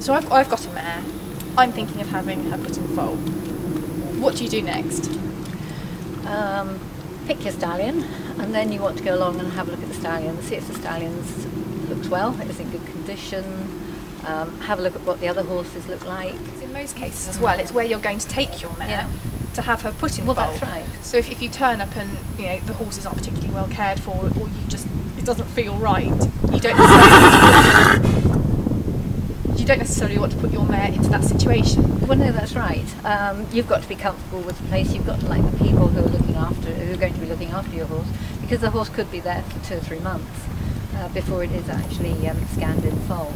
So I've got a mare. I'm thinking of having her put in foal. What do you do next? Pick your stallion, and then you want to go along and have a look at the stallion, see if the stallion looks well, is in good condition, have a look at what the other horses look like. In most cases as well, it's where you're going to take your mare to have her put in foal. Well, that's right. So if you turn up and the horses aren't particularly well cared for, or it doesn't feel right, you don't necessarily want to put your mare into that situation. Well, no, that's right. You've got to be comfortable with the place. You've got to like the people who are going to be looking after your horse, because the horse could be there for 2 or 3 months before it is actually scanned in foal.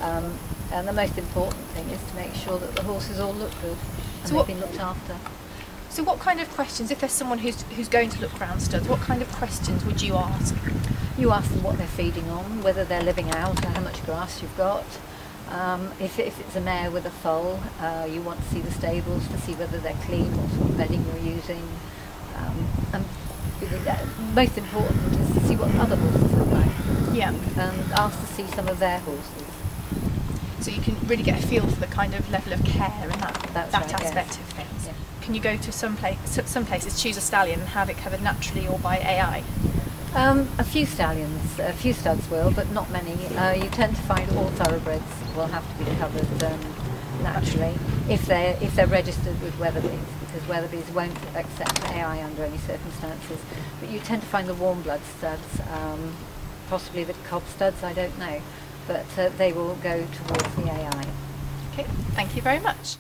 And the most important thing is to make sure that the horses all look good and they've been looked after. So what kind of questions, if there's someone who's going to look round studs, what kind of questions would you ask? You ask them what they're feeding on, whether they're living out, how much grass you've got. If it's a mare with a foal, you want to see the stables to see whether they're clean, what sort of bedding you're using. And most important is to see what other horses look like. Yeah. And ask to see some of their horses. So you can really get a feel for the kind of level of care in that right, aspect of things. Yeah. Can you go to some places, choose a stallion and have it covered naturally or by AI? A few studs will, but not many. You tend to find all thoroughbreds will have to be covered naturally if they're registered with Weatherby's, because Weatherby's won't accept AI under any circumstances. But you tend to find the warm blood studs, possibly the cob studs, I don't know, but they will go towards the AI. Okay, thank you very much.